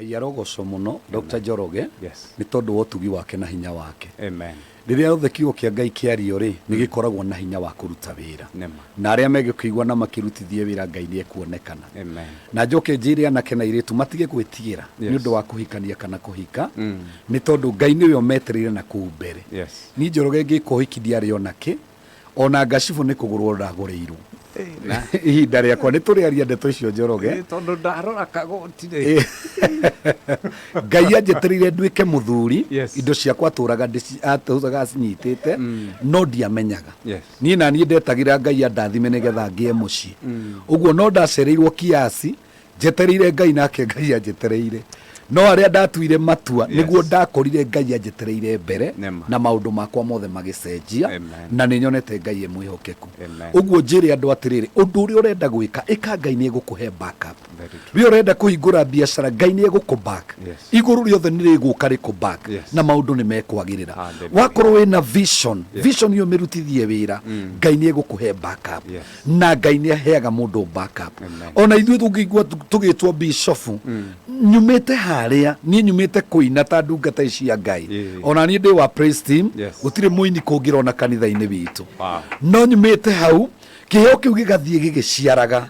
Ngai arogocwo muno Dr. Njoroge ni tondu wa utugi wake na hinya wake. Amen. Riria othe kiugo kia Ngai kiario ri ni gikoragwo na hinya wa kuruta wira. Na aria megikigwa na makirutithie wira Ngai ni ekuonekana. Amen. Na njoke njire anake na iritu matige gwitigira ni undu wa kuhikania kana kuhika ni tondu Ngai niwe ometerire na kuu mbere. Ni Njoroge ngikuhikithia ari onake ona ngacibû ni kûgûrîrwo ndagûrîirûo. Ihinda rĩakwa nĩ tũrĩaria ndeto icio Njoroge tondũ ndarora kagoti Ngai anjetereire nduĩke mũthuri indo ciakwa atũraga cinyitĩte no ndiamenyaga niĩ na niĩ ndetagĩra Ngai andathime nĩgetha ngĩe mũciĩ ũguo no ndacereirwo kiasi njetereire Ngai nake Ngai anjetereire no aria ndatuire matua niguo ndakorire Ngai anjetereire mbere na maundu makwa mothe magicenjia na ninyonete Ngai emwihokeku uguo njire andu atiriri undu uri urenda gwika ika Ngai ni egukuhe backup ri urenda kuhingura biashara Ngai ni egukuback iguru riothe ni riguka rikuback na maundu ni mekwagirira wakorwo wina vision yo mirutithie wira Ngai ni egukuhe backup na Ngai ni aheaga mundu backup ona ithuĩ tungĩigua tugĩtwo bishofu nyumite haria ni nyumite kuina ta ndungata cia Ngai ona ni ndi wa praise team gutire muini kungirona kanitha-ini witu no nyumite hau kiheo kiu gigathie gigiciaraga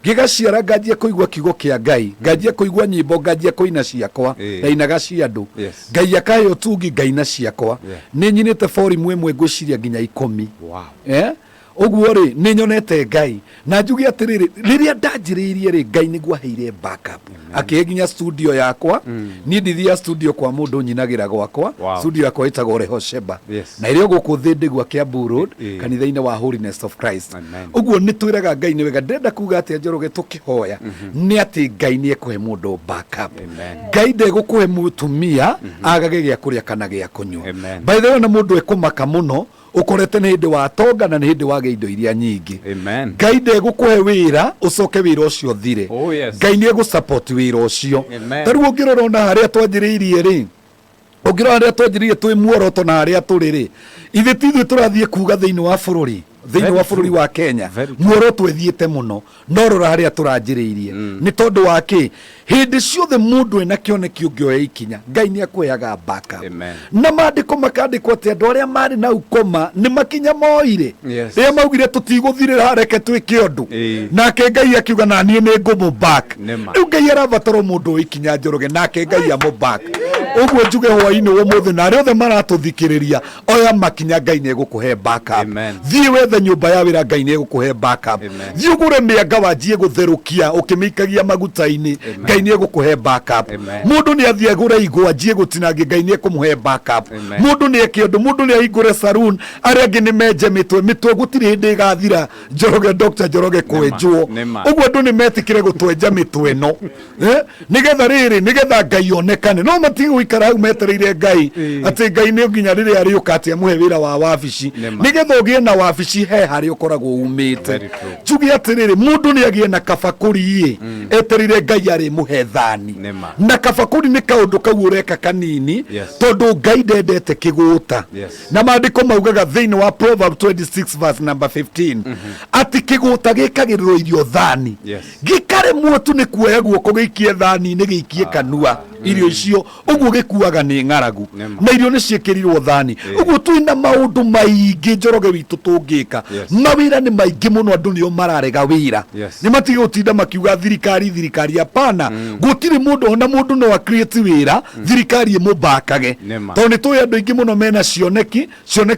gigaciara ngajia kuigua kiugo kia Ngai ngajia kuigua nyimbo ngajia kuina ciakwa na inaga cia andu Ngai akahe utungi ngaina ciakwa ni nyinite forum imwe ngwiciria nginya 10 uguo ri ni nyonete Ngai na njugi atiriri riria ndanjiriirie ri Ngai niguo aheire backup akiginya studio yakwa ni ndithia studio kwa mundu nyinagira gwakwa studio yakwa itagwo Rehosheba na irio guku thindigwa Kiambu Road kanitha-ini wa Holiness of Christ uguo ni twiraga Ngai ni wega ndenda kuga ati Njoroge tukihoya ni ati Ngai ni ekuhe mundu backup Ngai ndegukuhe mutumia agage gya kuria kana gya kunywa by the way na mundu ekumaka muno ukorete ni hindi wa tonga na ni hindi wa indo iria nyingi Ngai ndegukuhe wira ucoke wira ucio thire Ngai ni egusupport wira ucio taru ngirora ona haria twanjiriirie ri ungirora haria twanjiriirie twi muoroto na haria turi ri ithe tithwe turathie kuga thiini wa bururi wa Kenya muoroto ethiete muno no rora haria turanjiriirie ni tondu wa ki hindi ciothe mundu ena kioneki ungioya ikinya Ngai ni akuheaga backup na mandiko makandikwo ati andu aria mari na ukoma ni makinya moire ria maugire tutiguthirira reke twike undu nake Ngai akiuga na nie ni ngumu back riu Ngai arabatara mundu ikinya Njoroge nake Ngai amo back uguo njuge hwaini umuthi na aria othe maratuthikiriria oya makinya Ngai ni egukuhe backup thie wethe nyumba ya wira Ngai ni egukuhe backup thie ugure mianga wanjie gutherukia ukimikagia maguta-ini Ngai ni egukuhe backup mundu ni athie agure igwa njie gutinangia Ngai ni ekumuhe backup mundu ni ekiondu mundu ni ahingure saloon aria angi ni menje mitwe gutiri hindi igathira Njoroge Dr. Njoroge kwenjwo uguo andu ni metikire gutwenja mitwe no nigetha riri nigetha Ngai onekane no matigi guikara hau metereire Ngai ati Ngai ni nginya riria ariuka ati amuhe wira wa wabici nigetha ugie na wabici he hari ukoragwo umite njugi atiriri mundu ni agie na kabakuri etereire Ngai ari muhe thani na kabakuri ni kaundu kau ureka kanini tondu Ngai ndendete kiguta na mandiko maugaga thiini wa Proverbs 26 verse number 15 ati kiguta gikagirirwo irio thani gikare muotu ni kuoya guoko giikie thani ni giikie kanua irio icio uguo gikuaga ni ng'aragu na irio ni ciekirirwo thani uguo twina maundu maingi Njoroge witu tungika mawira ni maingi muno andu nio mararega wira ni matige gutinda makiuga thirikari apana gutiri mundu ona mundu no create wira thirikari imubakage to ni twi andu ingi muno mena cioneki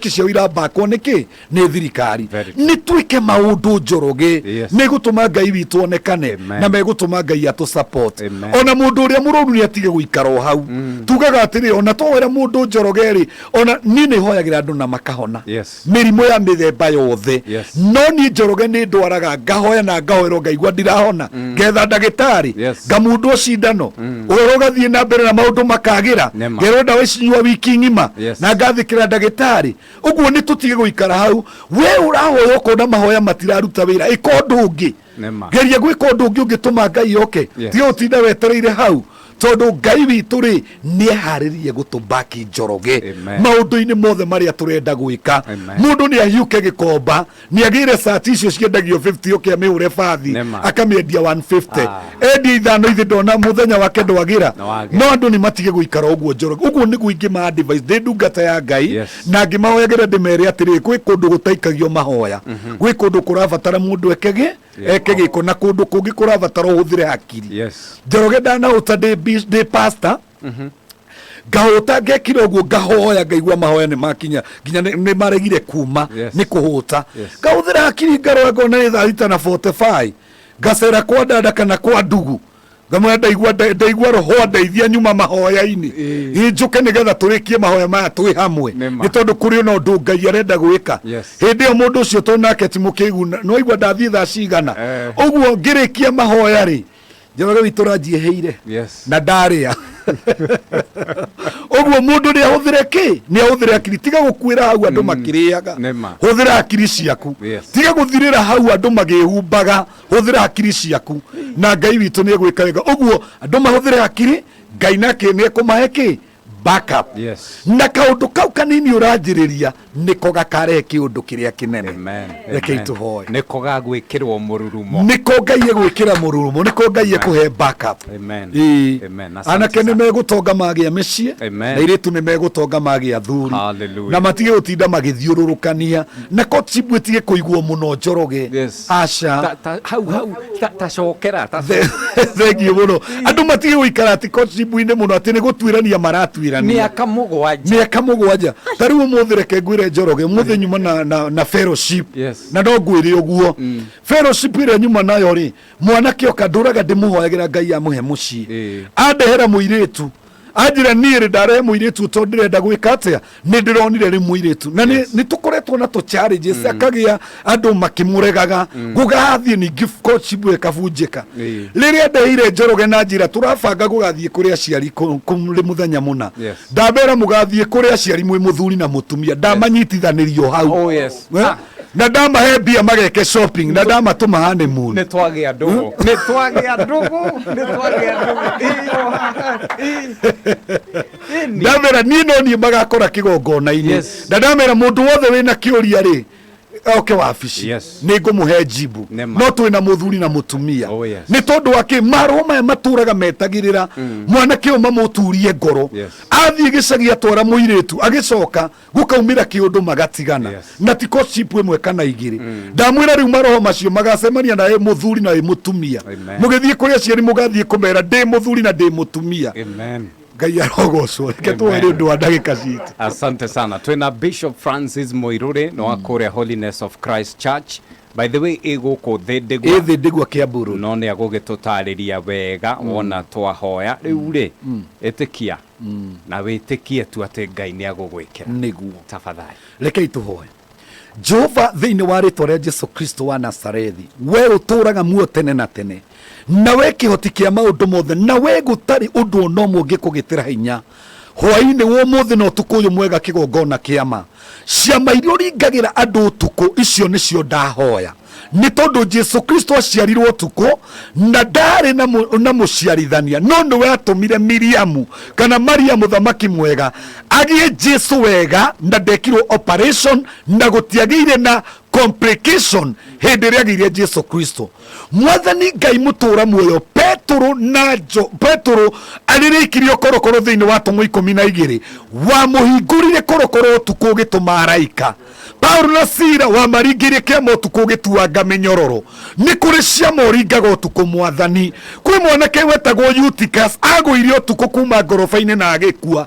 cia wira bakwo niki ni thirikari ni twike maundu Njoroge ni gutuma Ngai witu onekane na megutuma Ngai atu support ona mundu uria muroru ni atige guikaro hau tugaga atiri ona twera mundu Njoroge ri ona ni hoyagira andu na makahona mirimo ya mithemba yothe no ni Njoroge ni ndwaraga ngahoya na ngahoerwo ngaigua ndirahona ngetha ndagitari ngamundu cindano uhoro gathie na mbere na maundu makagira ngero ndawa cinyua wiki ngima na ngathikira ndagitari uguo ni tutige guikara hau we urahoya ukona mahoya matiraruta wira ikondu ungi geria gwika undu ungi ungituma Ngai oke tiga utinda wetereire hau tondu Ngai witũ rĩ nĩeharĩrie gũtũmbaki Njoroge maũndũ-inĩ mothe marĩa tũrenda gwĩka. Mũndũ nĩahiũke gĩkomba nĩagĩre sati icio ciendagio 50 ũkĩa mĩhũre bathi akamĩendia 150 endia ithano ithi ndona mũthenya wake ndwagĩra. No andũ nĩmatige gũikara ũguo Njoroge. Ũguo nĩguo ingĩma advice ndĩ ndungata ya Ngai na ngĩmahoyagĩra ndĩmere atĩrĩ gwĩ kũndũ gũtaikagio mahoya, gwĩ kũndũ kũrabatara mũndũ eke gĩko na kũndũ kũngĩ kũrabatara ũhũthĩre hakiri. Njoroge ndanahũta ndĩ pastor ngahũta ngekira ũguo ngahoya ngaigua mahoya nĩmakinya nginya nĩmaregire kuma nĩ kũhũta ngahũthĩra hakiri ngarora ngona nĩ thaa 6:45 ngacera kwa dada kana kwa ndugu ngamwenda ndaigua roho ndeithia nyuma mahoya-inĩ njuke nĩgetha tũrĩkie mahoya maya twĩ hamwe nĩ tondũ kũrĩ ona ũndũ Ngai arenda gwĩka hĩndĩ ĩyo mũndũ ũcio to nake ti mũkĩgu no igua ndathiĩ thaa cigana ũguo ngĩrĩkia mahoya rĩ Njoroge witũ ranjĩhĩire na ndarĩa ũguo mũndũ nĩahũthĩre hakiri tiga gũkuĩra hau andũ makĩrĩaga hũthĩra hakiri ciaku tiga gũthirĩra hau andũ magĩhumbaga hũthĩra hakiri ciaku na Ngai witũ nĩegwĩka wega. Ũguo andũ mahũthĩre hakiri Ngai nake nĩekũmahe kĩ backup na kaũndũ kau kanini ũranjĩrĩria nĩko gakarehe kĩũndũ kĩrĩa kĩnene. Rekei tũhoe nĩko gagwĩkĩrwo mũrurumo, nĩko Ngai egwĩkĩra mũrurumo, nĩko Ngai ekũhe backup. Anake nĩmegũtonga magĩa mĩciĩ na airĩtu nĩmegũtonga magĩa athuri na matige gũtinda magĩthiũrũrũkania na courtship ĩtige kũiguo mũno Njoroge. Aca tacokera thengiũ mũno andũ matige gũikara atĩ courtship-inĩ mũno atĩ nĩ gũtuĩrania maratuĩrania mĩaka mũgwanja. Ta rĩu ũmũthĩ reke ngwĩre Njoroge ũmũthĩ nyuma na fellowship na no ngwĩre ũguo fellowship ĩrĩa nyuma nayo rĩ mwanake oka ndũraga ndĩmũhoyagĩra Ngai amũhe mũciĩ andehera mũirĩtu anjĩra niĩ rĩ ndarehe mũirĩtu tondũ ndĩrenda gwĩka atĩa nĩ ndĩronire rĩ mũirĩtu na nĩ tũkoretwo na tũ challenges akagĩa andũ makĩmũregaga gũgathiĩ ningĩ courtship ĩkabunjĩka. Rĩrĩa ndeire Njoroge na njĩra tũrabanga gũgathiĩ kũrĩ aciari kũrĩ mũthenya mũna ndambera mũgathiĩ kũrĩ aciari mwĩ mũthuri na mũtumia ndamanyitithanĩrio hau na ndamahe mbia mageke shopping na ndamatũma honeymoon nĩtwagĩa ndũgũ ndamera niĩ no niĩ magakora kĩgongona-inĩ na ndamera mũndũ wothe wĩna kĩũria rĩ oke wabici nĩ ngũmũhe jibu no twĩna mũthuri na mũtumia nĩ tondũ wakĩ marũa maya matũraga metagĩrĩra mwanake ũyũ mamũturie ngoro athiĩ gĩcagi atwara mũirĩtu agĩcoka gũkaumĩra kĩũndũ magatigana na ti courtship ĩmwe kana igĩrĩ. Ndamwĩra rĩu maroho macio magacemania na mũthuri na mũtumia mũgĩthiĩ kũrĩ aciari mũgathiĩ kũmera ndĩ mũthuri na ndĩ mũtumia. Ngai arogocwo reke tũwere ũndũ wa ndagĩka citũ. Asante sana. Twĩna Bishop Francis Muiruri no akũrĩa Holiness of Christ Church. By the way ĩgũkũ thĩ ndigwa Kĩamburu no nĩ agũgĩtũtarĩria wega wona twahoya rĩu rĩ ĩtĩkia na wĩtĩkie tu atĩ Ngai nĩ agũgwĩkĩra nĩguo. Tafadhali rekei tũhoe. Jehova thĩinĩ wa rĩtwa rĩa Jesu Kristo wa Nazarethi we ũtũraga muo tene na tene na we kĩhoti kĩa maũndũ mothe na we gũtarĩ ũndũ ona ũmwe ũngĩkũgĩtĩra hinya hwaĩ-inĩ wa ũmũthĩ no ũtukũ ũyũ mwega kĩgongona kĩama ciama iria ũringagĩra andũ ũtukũ icio nĩcio ndahoya nĩ tondũ Jesu Kristo aciarirwo ũtukũ na ndarĩ na mũciarithania no nĩwe atũmire Miriamu kana Mariamu thamaki mwega agĩe Jesu wega na ndekirwo operation na gũtiagĩire na complication hĩndĩ ĩrĩa agĩire Jesu Kristo. Mwathani Ngai mũtũra muoyo Petro arĩrĩkirio korokoro thĩinĩ wa Tũng'ũ 12 wamũhingũrire korokoro ũtukũ ũgĩtũma araika Paulo na Sila wamaringĩrie kĩama ũtukũ ũgĩtuanga mĩnyororo. Nĩ kũrĩ ciama ũringaga ũtukũ Mwathani. Kwĩ mwanake wetagwo Eutychus agũire ũtukũ kuma ngoroba-inĩ na agĩkua.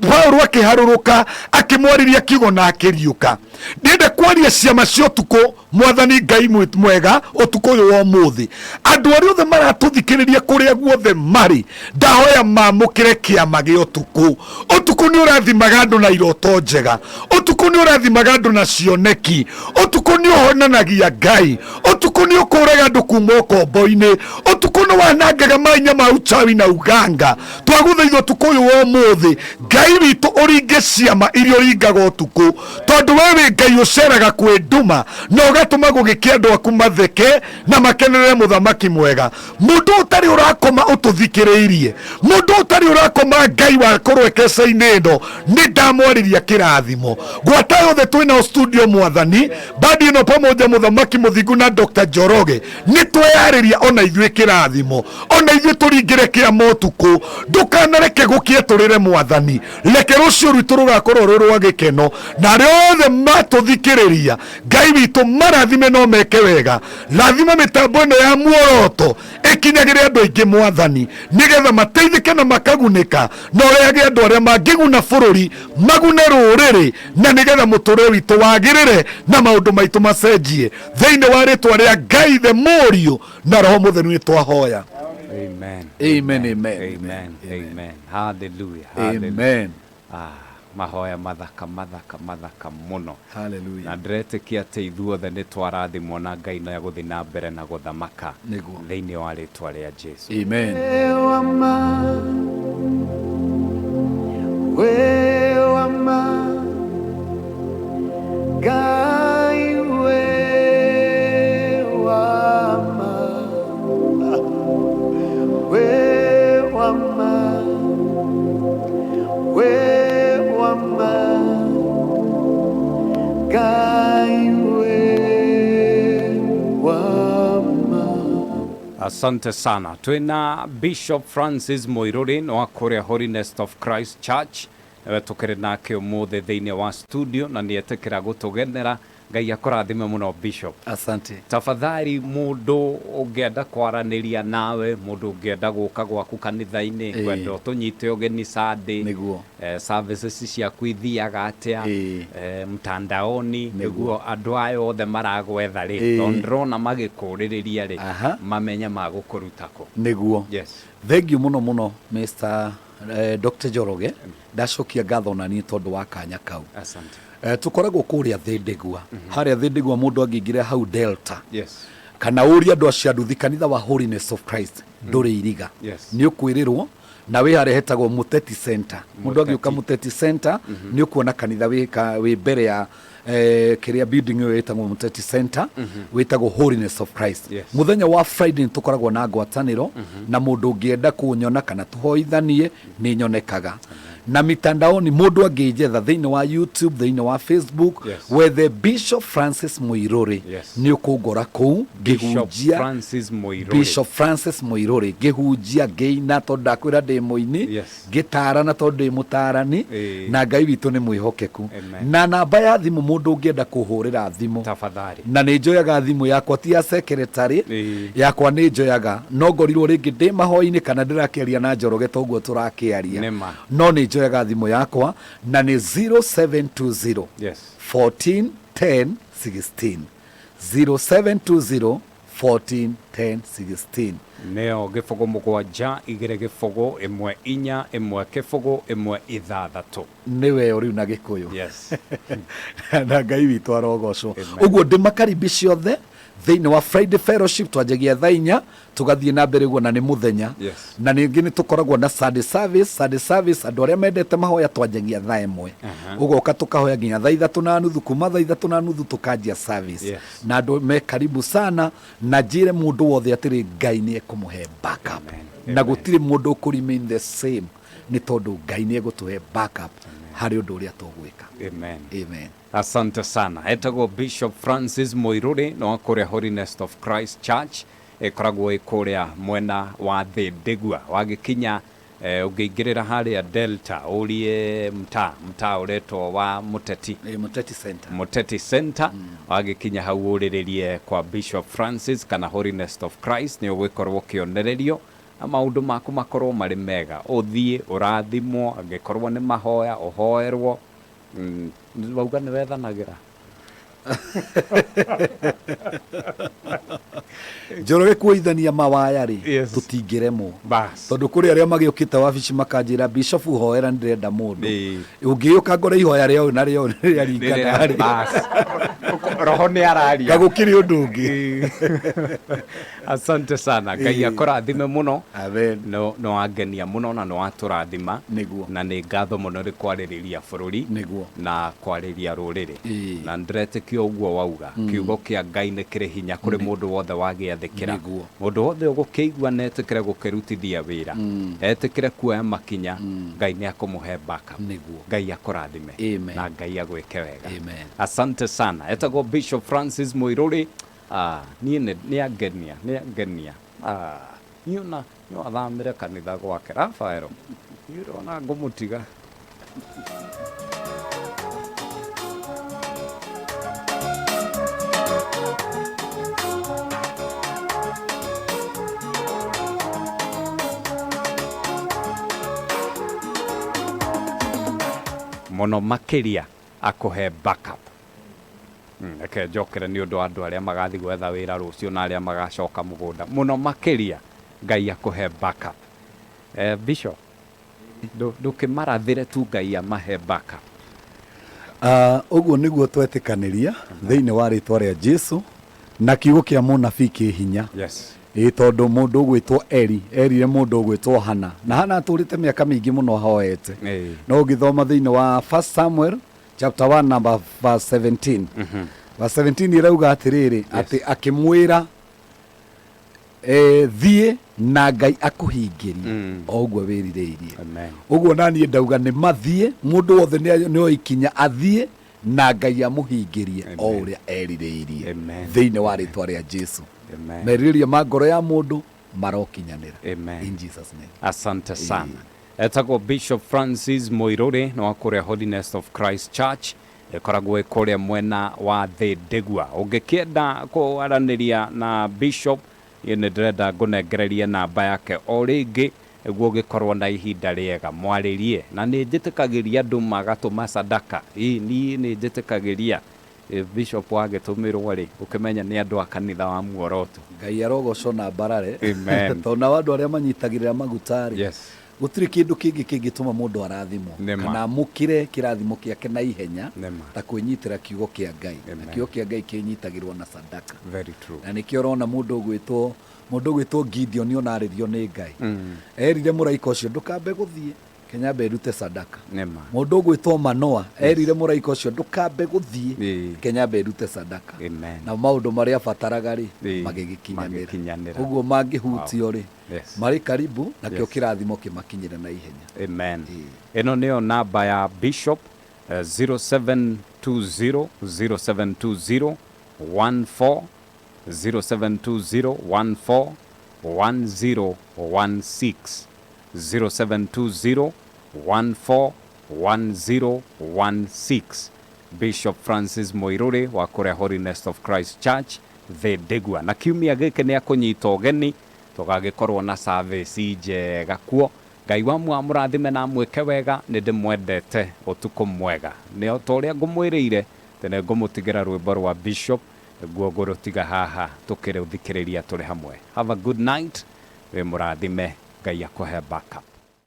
Paulo akĩharũrũka akĩmwarĩria kiugo na akĩriũka. Ndĩrenda kwaria ciama cia ũtukũ Mwathani Ngai mwega ũtukũ ũyũ wa ũmũthĩ. Andũ arĩa othe maratũthikĩrĩria kũrĩa guothe marĩ ndahoya mamũkĩre kĩama gĩa ũtukũ. Ũtukũ nĩ ũrathimaga andũ na iroto njega. Ũtukũ nĩ ũrathimaga andũ na cioneki. Ũtukũ nĩ ũhonanagia Ngai. Ũtukũ utuko ni ukuraga andu kuma ukombo-ini utuko ni wanangaga manya ma uchawi na uganga twaguthaitha utuko uyu wa umuthi Ngai witu uringe ciama iria uringaga utuko tondu wewe Ngai uceraga kwi nduma na ugatuma gugikia andu aku matheke na makenerere muthamaki mwega mundu utari urakoma ututhikiriirie mundu utari urakoma Ngai wakorwo kesa-ini ino ni ndamwariria kirathimo gwata yothe twina studio mwathani badi ino pamoja muthamaki muthingu na Dr. Njoroge ni tweyariria ona ithuĩ kirathimo ona ithuĩ turingire kia motuko ndukanareke gukie turire mwathani reke rucio rwitu rugakorwo ruri rwa gikeno na riothe matuthikiriria Ngai witu marathime no meke wega rathima mitambo ino ya muoroto ikinyagire andu aingi mwathani nigetha mateithike na makagunĩka na ũreage andu aria mangiguna bururi magune rũrĩrĩ na nigetha mũtũrĩre witũ wagĩrĩre na maũndũ maitũ macenjie thĩinĩ wa rĩtwa rĩa Ngai the Mũriũ na Roho Mũtheru nĩ twahoya. Amen. Amen. Amen. Amen. Amen. Hallelujah. Amen. Mahoya mathaka muno. Hallelujah. Na ndĩretĩkia atĩ ithuothe nĩ twarathimwo na Ngai na gũthiĩ na mbere na gũthamaka thĩinĩ wa rĩtwa rĩa Jesu. Amen. Ngai Asante sana. Twina Bishop Francis Muiruri no Korea Holiness of Christ Church. Tukire nake umuthi thiini wa studio na nietekira gutugenera. Ngai akurathime muno Bishop. Asante. Tafadhali mundu ungienda kwaraniria nawe, mundu ungienda guka gwaku kanitha-ini kwenda utunyite ugeni Sunday, services ciaku ithiaga atia mtandaoni niguo andu ayo othe maragwetha ri ndrona magikũrĩrĩria ri mamenya magũkũrutako niguo. Yes. Thank you muno Mr. Dr. Njoroge ndacokia ngatho na ni tondu wa kanya kau. Asante. Tukoragwo kuria Thĩndĩgua haria Thĩndĩgua mundu angĩingire hau Delta kana uria andu acio nduthi kanitha wa Holiness of Christ nduri iriga ni ukwĩrĩrwo na we hare hetagwo Muteti Center mundu angĩuka Muteti Center ni ukuona kanitha wi mbere ya kiria building yo etagwo Muteti Center wetagwo Holiness of Christ. Muthenya wa Friday tukoragwo na ngwatanĩro na mundu ũngĩenda kunyona kana tuhoithanie ni nyonekaga na mitandaoni mundu angĩnjetha thĩinĩ wa YouTube thĩinĩ wa Facebook wethe Bishop Francis Muiruri ni ukungora kuu ngĩhunjia Bishop Francis Muiruri ngĩhunjia ngĩina tondu ndakwĩra ndĩ mũini ngĩtarana tondu ndĩ mũtarani na Ngai witũ nĩ mwĩhokeku na namba ya thimũ mundu ũngĩenda kũhũrĩra thimũ tafadhali na nĩ njoyaga thimũ yakwa ti ya secretary yakwa nĩ njoyaga no ngorirwo rĩngĩ ndĩ mahoinĩ kana ndĩrakĩaria na Njoroge toguo tũrakĩaria no nĩ njoyaga thimũ yakwa na nĩ 0720 14 10 16 0720 14 10 16 neo gifogo mugwanja igere gifogo imwe inya imwe kifogo imwe ithathatũ niwe uri na gikuyu na Ngai witũ arogocwo uguo ndimakaribici othe thĩinĩ wa Friday Fellowship twanjagia thaa 4 tugathiĩ na mbere guo na nĩ muthenya na ningĩ nĩ tukoragwo na Sunday service andu arĩa mendete mahoya twanjagia thaa 1 ugoka tukahoya nginya thaa 3:30 kuma thaa 3:30 tukanjia service na andu me karibu sana na njire mundu wothe atĩrĩ Ngai nĩ ekũmũhe backup na gũtirĩ mundu ũkũremain the same nĩ tondu Ngai nĩ egũtũhe backup harĩ ũndũ ũrĩa tũgwĩka. Amen. Asante sana. Etagwo Bishop Francis Muiruri no Korea Holiness of Christ Church ekoragwo ikuria mwena wa Thĩndĩgua wagĩkinya ũngĩingĩrĩra harĩa Delta urie mtaa uretwo wa Muteti Center wagĩkinya hau ũrĩrĩrie kwa Bishop Francis kana Holiness of Christ ni ũgĩkorwo kĩonererio na maũndũ maku makorwo marĩ mega ũthiĩ ũrathimwo angĩkorwo nĩ mahoya ũhoerwo wauga nĩ wethanagira Njoroge kuithania mawaya ri tutingiremwo tondu kuri aria magiukite wabici makanjira Bishop hoera ndirenda mundu ungiuka ngore ihoya rio na rio riaringana roho nĩ araria gagukiri undu ungi. Asante sana, Ngai akũrathime mũno. Amen. No angenia mũno na no atũrathima Nĩguo. na nĩ ngatho mũno nĩ kwarĩrĩria bũrũri Nĩguo. na kwarĩria rũrĩrĩ na ndĩretĩkia ũguo wauga kiugo kĩa Ngai nĩ kĩrĩ hinya kũrĩ mũndũ wothe wagĩathĩkĩra, mũndũ wothe ũgũkĩigua na etĩkĩre gũkĩrutithia wĩra, etĩkĩre kuoya makinya, Ngai nĩ akũmũhe backup. Ngai akũrathime na Ngai agwĩke wega. Asante sana. Etagwo Bishop Francis Muiruri. Niĩ nĩ angenia niona no athamĩre kanitha gwake Rafaelo nĩũrona ngũmũtiga. Mũno makĩria akũhe backup. Reke njokere nĩ ũndũ wa andũ arĩa magathi gwetha wĩra rũciũ na arĩa magacoka mũgũnda. Mũno makĩria Ngai akũhe backup. Bishop, ndũkĩmarathĩre tu Ngai amahe backup. Ũguo nĩguo twetĩkanĩria thĩinĩ wa rĩtwa rĩa Jesu na kiugo kĩa mũnabii kĩ hinya. Tondũ mũndũ ũgwĩtwo erire mũndũ ũgwĩtwo Hana, na Hana atũrĩte mĩaka mĩingĩ mũno ahoete. No ũngĩthoma thĩinĩ wa 1 Samuel chapter 1 number verse 17. Verse 17 irauga atĩrĩrĩ atĩ akĩmwĩra thiĩ na Ngai akũhingĩrie o ũguo wĩrirĩirie. Ũguo naniĩ ndauga nĩ mathiĩ, mũndũ wothe nĩ oikinya athiĩ na Ngai amũhingĩrie o ũrĩa erirĩirie thĩinĩ wa rĩtwa rĩa Jesu. Merirĩria ma ngoro ya mũndũ marokinyanĩra. In Jesus name. Asante sana. Etagwo Bishop Francis Muiruri no akũrĩa Holiness of Christ Church ĩkoragwo ĩkũrĩa mwena wa Ndegwa. Ũngĩkĩenda kũaranĩria na Bishop nĩ ndĩrenda ngũnengererie namba yake o rĩngĩ nĩguo ũgĩkorwo na ihinda rĩega mwarĩrie, na nĩ njĩtĩkagĩria andũ magatũma sadaka. Niĩ nĩ njĩtĩkagĩria Bishop agĩtũmĩrwo rĩ ũkĩmenya nĩ andũ a kanitha wa muoroto. Ngai arogocwo na mbarare. Amen. Tondũ andũ arĩa manyitagĩrĩra magutarĩ gũtirĩ kĩndũ kĩngĩ kĩngĩtũma mũndũ arathimwo kana amũkĩre kĩrathimo kĩake na ihenya ta kwĩnyitĩra kiugo kĩa Ngai. Na kiugo kĩa Ngai kĩnyitagĩrwo na sadaka. Na nĩkĩo ũrona mũndũ ũgwĩtwo Gideon onarĩrio nĩ Ngai. Erire mũraika ũcio ndũkambe gũthiĩ kenyambe erute sadaka. Mũndũ ũgwĩtwo Manoa erire mũraika ũcio ndũkambe gũthiĩ kenyambe erute sadaka. Na maũndũ marĩa abataraga rĩ magĩgĩkinyanĩra. Ũguo mangĩhutio rĩ marĩ karibu na kĩo kĩrathimo kĩmakinyĩre na ihenya. Amen. Ĩno nĩyo namba ya Bishop 0720 0720 14 0720 14 1016 0720 14 1016. Bishop Francis Muiruri wa kũrĩa Holiness of Christ Church Ndegwa. Na kiumia gĩkĩ nĩ akũnyita ũgeni tũgagĩkorwo na service njega kuo. Ngai wa mũrathime na mwĩke wega, nĩ ndĩmwendete, ũtukũ mwega. Nĩ ta ũrĩa ngũmwĩrĩire tene ngũmũtigĩra rwĩmbo rwa Bishop nĩguo ngũrũtiga haha tũkĩrũthikĩrĩria tũrĩ hamwe. Have a good night. Wĩ mũrathime, Ngai akũhe backup.